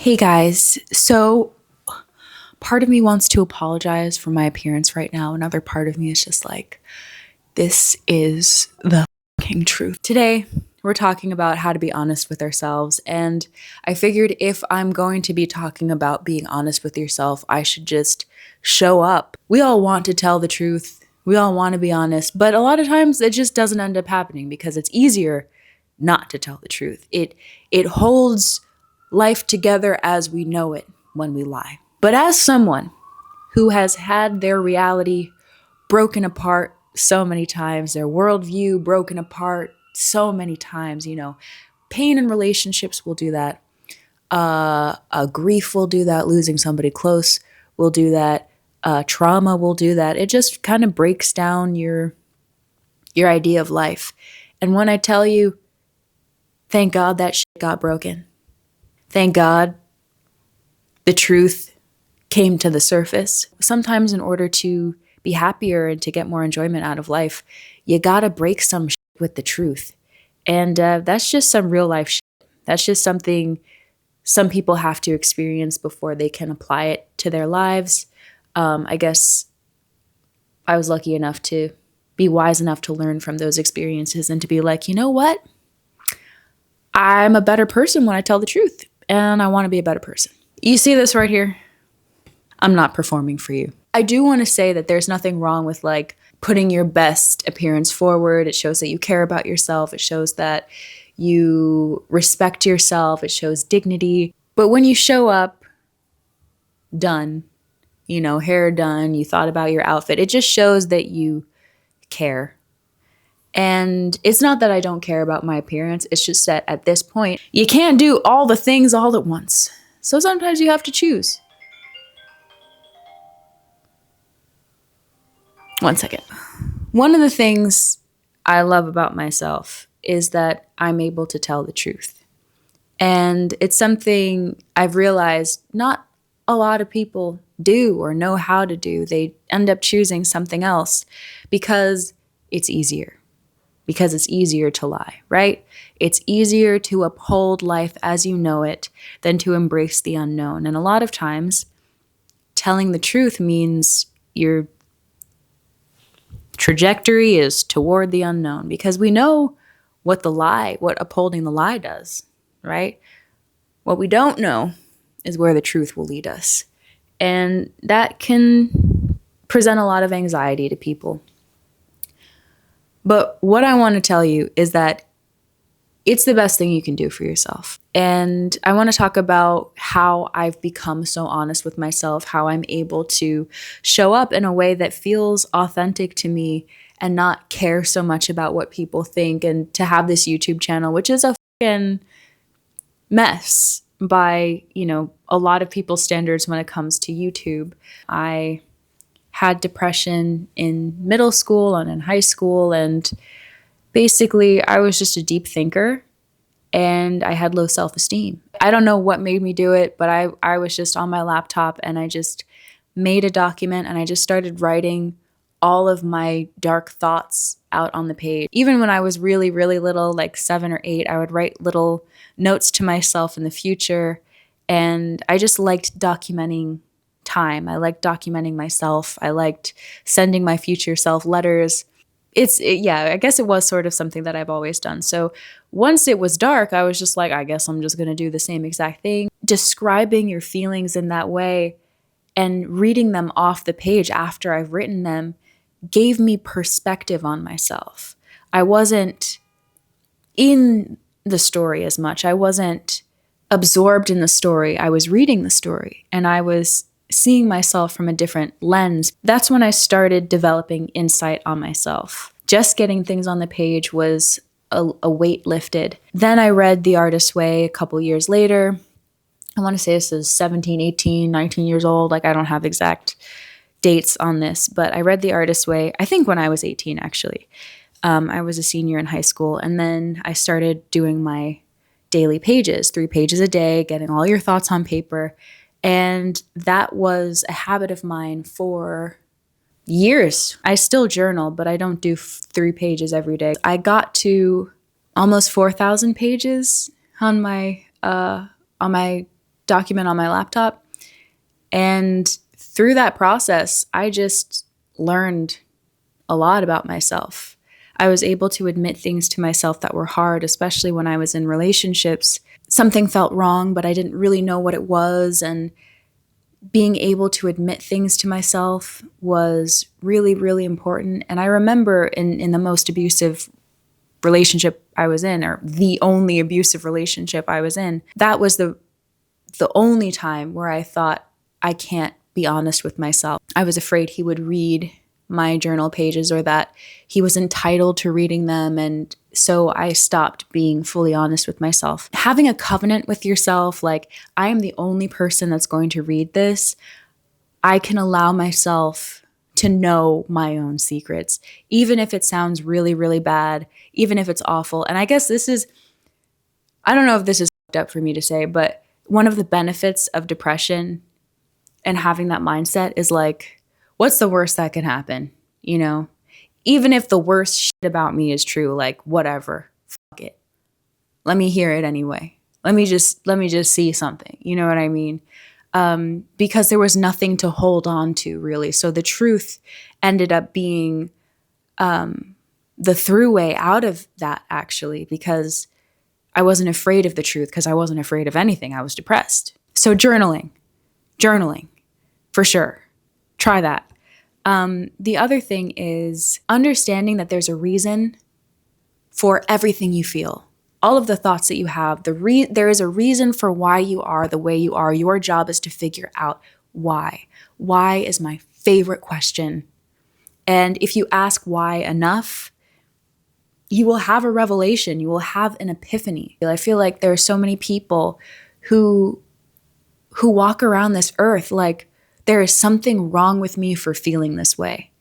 Hey guys, so part of me wants to apologize for my appearance right now. Another part of me is just like, this is the fucking truth. Today, we're talking about how to be honest with ourselves. And I figured if I'm going to be talking about being honest with yourself, I should just show up. We all want to tell the truth. We all want to be honest, but a lot of times it just doesn't end up happening because it's easier not to tell the truth. It holds life together as we know it when we lie. But as someone who has had their reality broken apart so many times, their worldview broken apart so many times, pain in relationships will do that. Grief will do that. Losing somebody close will do that. Trauma will do that. It just kind of breaks down your idea of life. And when I tell you, thank God that shit got broken. Thank God the truth came to the surface. Sometimes in order to be happier and to get more enjoyment out of life, you gotta break some shit with the truth. And that's just some real life shit. That's just something some people have to experience before they can apply it to their lives. I guess I was lucky enough to be wise enough to learn from those experiences and to be like, you know what? I'm a better person when I tell the truth, and I want to be a better person. You see this right here? I'm not performing for you. I do want to say that there's nothing wrong with like putting your best appearance forward. It shows that you care about yourself. It shows that you respect yourself. It shows dignity. But when you show up done, hair done, you thought about your outfit, it just shows that you care. And it's not that I don't care about my appearance. It's just that at this point, you can't do all the things all at once. So sometimes you have to choose. One second. One of the things I love about myself is that I'm able to tell the truth. And it's something I've realized not a lot of people do or know how to do. They end up choosing something else because it's easier. Because it's easier to lie, right? It's easier to uphold life as you know it than to embrace the unknown. And a lot of times, telling the truth means your trajectory is toward the unknown because we know what upholding the lie does, right? What we don't know is where the truth will lead us. And that can present a lot of anxiety to people. But what I want to tell you is that it's the best thing you can do for yourself. And I want to talk about how I've become so honest with myself, how I'm able to show up in a way that feels authentic to me and not care so much about what people think, and to have this YouTube channel, which is a fucking mess by, a lot of people's standards when it comes to YouTube. I had depression in middle school and in high school, and basically I was just a deep thinker and I had low self-esteem. I don't know what made me do it, but I was just on my laptop and I just made a document and I just started writing all of my dark thoughts out on the page. Even when I was really, really little, like 7 or 8, I would write little notes to myself in the future, and I just liked documenting time. I liked documenting myself. I liked sending my future self letters. I guess it was sort of something that I've always done. So once it was dark, I was just like, I guess I'm just going to do the same exact thing. Describing your feelings in that way and reading them off the page after I've written them gave me perspective on myself. I wasn't in the story as much. I wasn't absorbed in the story. I was reading the story and I was seeing myself from a different lens. That's when I started developing insight on myself. Just getting things on the page was a weight lifted. Then I read The Artist's Way a couple years later. I want to say this is 17, 18, 19 years old. Like, I don't have exact dates on this, but I read The Artist's Way, I think when I was 18, actually. I was a senior in high school, and then I started doing my daily pages, 3 pages a day, getting all your thoughts on paper. And that was a habit of mine for years. I still journal, but I don't do 3 pages every day. I got to almost 4,000 pages on my document on my laptop. And through that process, I just learned a lot about myself. I was able to admit things to myself that were hard, especially when I was in relationships. Something felt wrong, but I didn't really know what it was. And being able to admit things to myself was really, really important. And I remember in the most abusive relationship I was in, or the only abusive relationship I was in, that was the only time where I thought, I can't be honest with myself. I was afraid he would read my journal pages, or that he was entitled to reading them. And so I stopped being fully honest with myself. Having a covenant with yourself, like, I am the only person that's going to read this, I can allow myself to know my own secrets, even if it sounds really, really bad, even if it's awful. And I guess I don't know if this is fucked up for me to say, but one of the benefits of depression and having that mindset is like, what's the worst that can happen? You know, even if the worst shit about me is true, like, whatever, fuck it. Let me hear it anyway. Let me just see something. You know what I mean? Because there was nothing to hold on to, really. So the truth ended up being the throughway out of that, actually, because I wasn't afraid of the truth, because I wasn't afraid of anything. I was depressed. So journaling, for sure. Try that. The other thing is understanding that there's a reason for everything you feel. All of the thoughts that you have, there is a reason for why you are the way you are. Your job is to figure out why. Why is my favorite question. And if you ask why enough, you will have a revelation. You will have an epiphany. I feel like there are so many people who walk around this earth like, there is something wrong with me for feeling this way.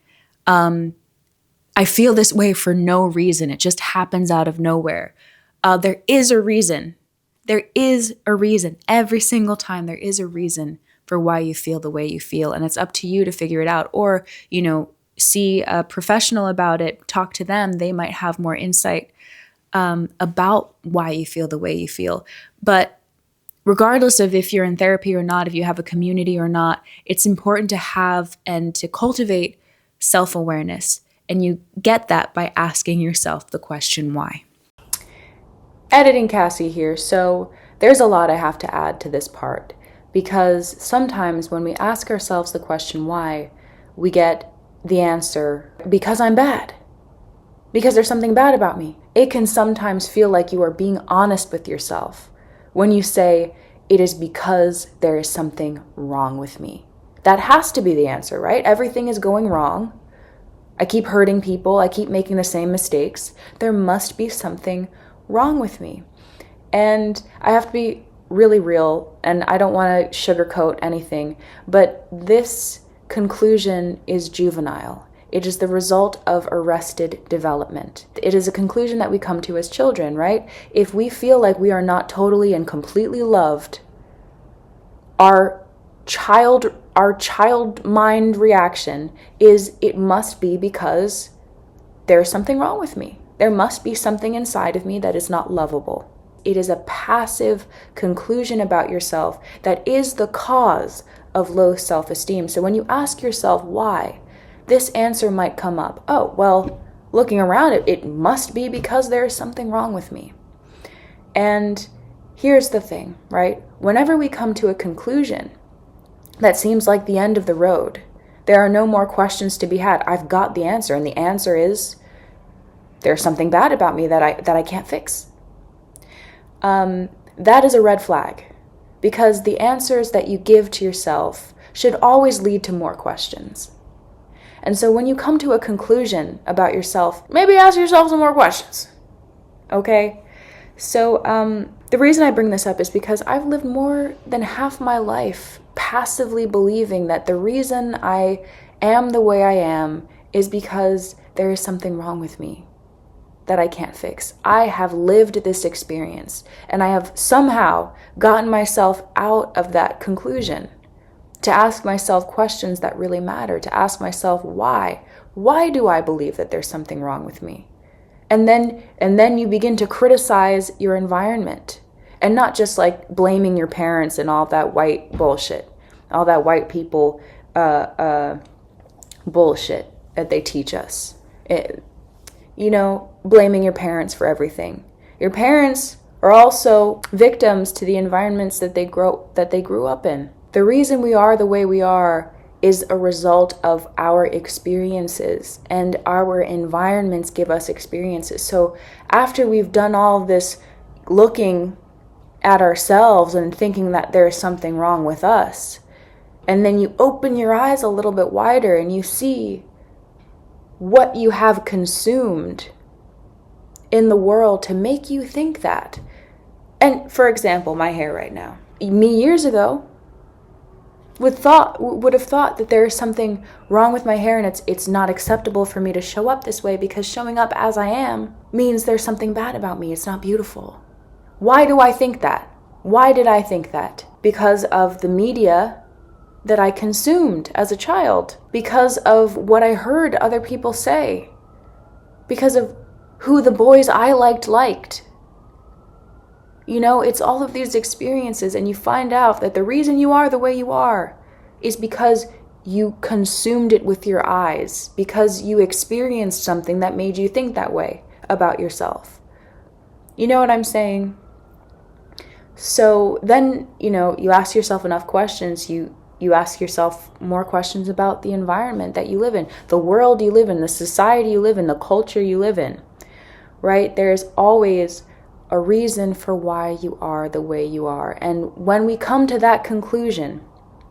I feel this way for no reason. It just happens out of nowhere. There is a reason. There is a reason. Every single time there is a reason for why you feel the way you feel. And it's up to you to figure it out. Or, see a professional about it, talk to them. They might have more insight about why you feel the way you feel. But regardless of if you're in therapy or not, if you have a community or not, it's important to have and to cultivate self-awareness. And you get that by asking yourself the question, why? Editing Cassie here. So there's a lot I have to add to this part, because sometimes when we ask ourselves the question, why, we get the answer, because I'm bad. Because there's something bad about me. It can sometimes feel like you are being honest with yourself when you say, it is because there is something wrong with me. That has to be the answer, right? Everything is going wrong. I keep hurting people. I keep making the same mistakes. There must be something wrong with me. And I have to be really real, and I don't want to sugarcoat anything, but this conclusion is juvenile. It is the result of arrested development. It is a conclusion that we come to as children, right? If we feel like we are not totally and completely loved, our child mind reaction is, it must be because there's something wrong with me. There must be something inside of me that is not lovable. It is a passive conclusion about yourself that is the cause of low self-esteem. So when you ask yourself why, this answer might come up. Oh, well, looking around, it must be because there is something wrong with me. And here's the thing, right? Whenever we come to a conclusion that seems like the end of the road, there are no more questions to be had. I've got the answer, and the answer is, there's something bad about me that I can't fix. That is a red flag, because the answers that you give to yourself should always lead to more questions. And so when you come to a conclusion about yourself, maybe ask yourself some more questions. Okay? So the reason I bring this up is because I've lived more than half my life passively believing that the reason I am the way I am is because there is something wrong with me that I can't fix. I have lived this experience, and I have somehow gotten myself out of that conclusion to ask myself questions that really matter, to ask myself why. Why do I believe that there's something wrong with me? And then you begin to criticize your environment, And not just like blaming your parents and all that white bullshit, all that white people bullshit that they teach us. Blaming your parents for everything. Your parents are also victims to the environments that they grew up in. The reason we are the way we are is a result of our experiences, and our environments give us experiences. So after we've done all this looking at ourselves and thinking that there's something wrong with us, and then you open your eyes a little bit wider and you see what you have consumed in the world to make you think that. And for example, my hair right now. Me years ago would have thought that there is something wrong with my hair, and it's not acceptable for me to show up this way, because showing up as I am means there's something bad about me. It's not beautiful. Why do I think that? Why did I think that? Because of the media that I consumed as a child, because of what I heard other people say, because of who the boys I liked. It's all of these experiences, and you find out that the reason you are the way you are is because you consumed it with your eyes, because you experienced something that made you think that way about yourself. You know what I'm saying? So then, you ask yourself enough questions, you ask yourself more questions about the environment that you live in, the world you live in, the society you live in, the culture you live in, right? There's always a reason for why you are the way you are. And when we come to that conclusion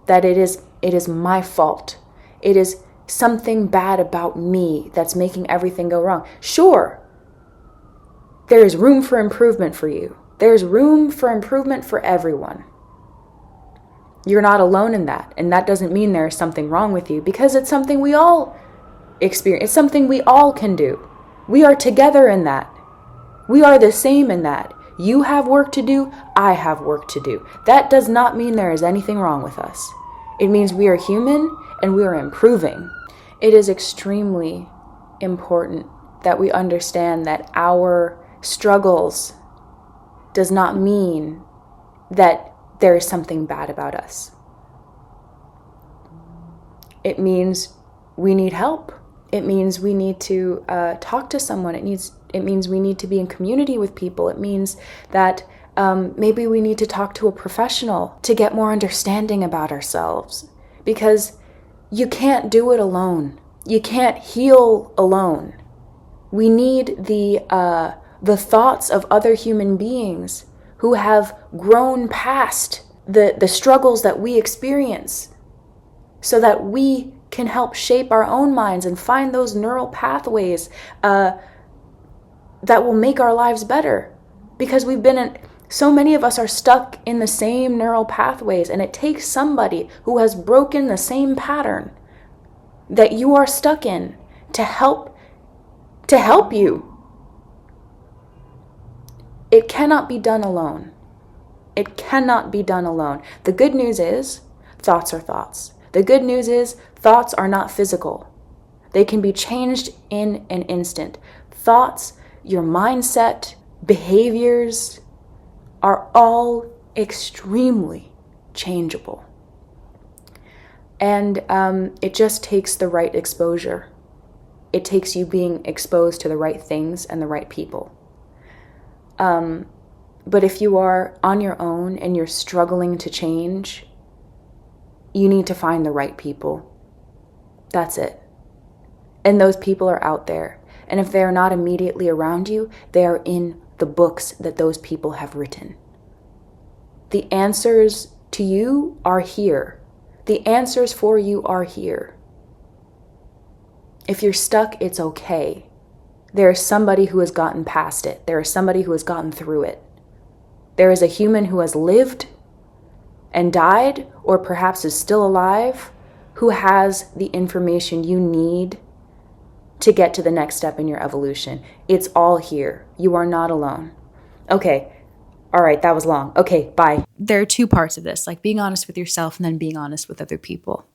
that it is my fault, it is something bad about me that's making everything go wrong, sure, there is room for improvement for you. There's room for improvement for everyone. You're not alone in that. And that doesn't mean there's something wrong with you, because it's something we all experience. It's something we all can do. We are together in that. We are the same in that. You have work to do. I have work to do. That does not mean there is anything wrong with us. It means we are human and we are improving. It is extremely important that we understand that our struggles does not mean that there is something bad about us. It means we need help. It means we need to talk to someone. It means we need to be in community with people. It means that maybe we need to talk to a professional to get more understanding about ourselves, because you can't do it alone. You can't heal alone. We need the thoughts of other human beings who have grown past the struggles that we experience, so that we can help shape our own minds and find those neural pathways that will make our lives better. Because so many of us are stuck in the same neural pathways, and it takes somebody who has broken the same pattern that you are stuck in to help you. It cannot be done alone. It cannot be done alone. The good news is thoughts are thoughts. The good news is thoughts are not physical. They can be changed in an instant. Thoughts, your mindset, behaviors are all extremely changeable. And it just takes the right exposure. It takes you being exposed to the right things and the right people. But if you are on your own and you're struggling to change, you need to find the right people. That's it. And those people are out there. And if they are not immediately around you, they are in the books that those people have written. The answers to you are here. The answers for you are here. If you're stuck, it's okay. There is somebody who has gotten past it. There is somebody who has gotten through it. There is a human who has lived and died, or perhaps is still alive, who has the information you need to get to the next step in your evolution. It's all here. You are not alone. Okay. All right. That was long. Okay. Bye. There are two parts of this, like being honest with yourself and then being honest with other people,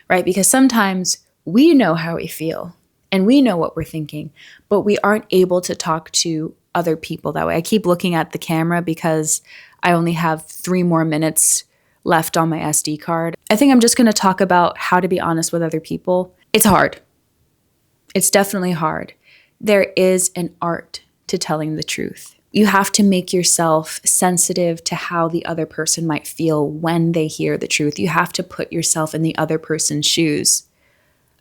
right? Because sometimes we know how we feel and we know what we're thinking, but we aren't able to talk to other people that way. I keep looking at the camera because I only have 3 more minutes left on my SD card. I think I'm just going to talk about how to be honest with other people. It's hard. It's definitely hard. There is an art to telling the truth. You have to make yourself sensitive to how the other person might feel when they hear the truth. You have to put yourself in the other person's shoes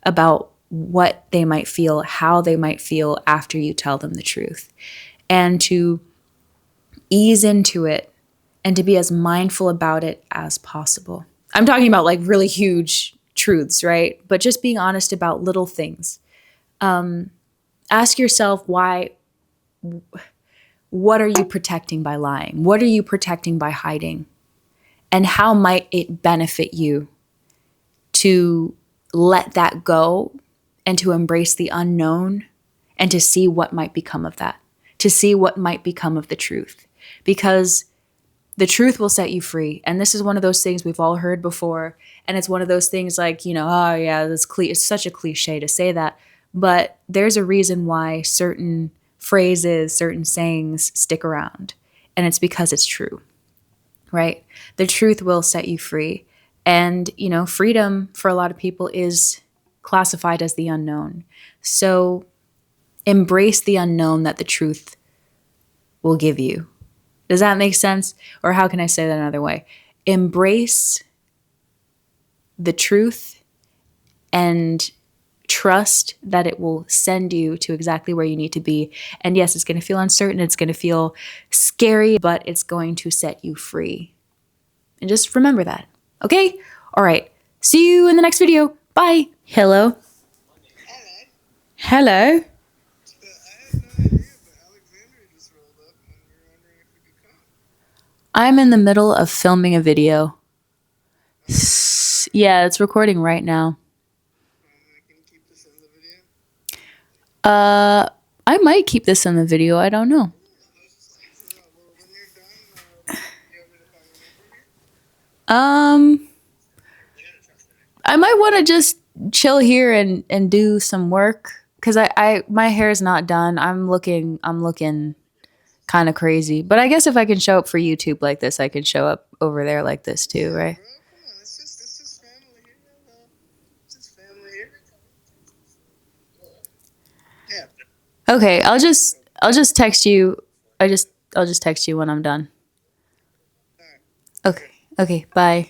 about what they might feel, how they might feel after you tell them the truth, and to ease into it and to be as mindful about it as possible. I'm talking about like really huge truths, right? But just being honest about little things. Ask yourself why. What are you protecting by lying? What are you protecting by hiding? And how might it benefit you to let that go and to embrace the unknown and to see what might become of that, to see what might become of the truth? Because the truth will set you free. And this is one of those things we've all heard before. And it's one of those things like, oh yeah, it's such a cliche to say that. But there's a reason why certain phrases, certain sayings stick around. And it's because it's true, right? The truth will set you free. And, freedom for a lot of people is classified as the unknown. So embrace the unknown that the truth will give you. Does that make sense? Or how can I say that another way? Embrace the truth and trust that it will send you to exactly where you need to be. And yes, it's going to feel uncertain. It's going to feel scary, but it's going to set you free. And just remember that. Okay? All right. See you in the next video. Bye. Hello. Hello. I had no idea, but Alexandria just rolled up, and we were wondering if we could come. I'm in the middle of filming a video. Yeah, it's recording right now. Can you keep this in the video? I might keep this in the video. I don't know. Well, when you're done, you want me to find a number here? I might want to just chill here and do some work because my hair is not done. I'm looking kind of crazy. But I guess if I can show up for YouTube like this, I can show up over there like this too, right? Bro, come on, it's just family here. It's just family here. Yeah. Okay, I'll just text you. I'll just text you when I'm done. All right. Okay. Okay, bye.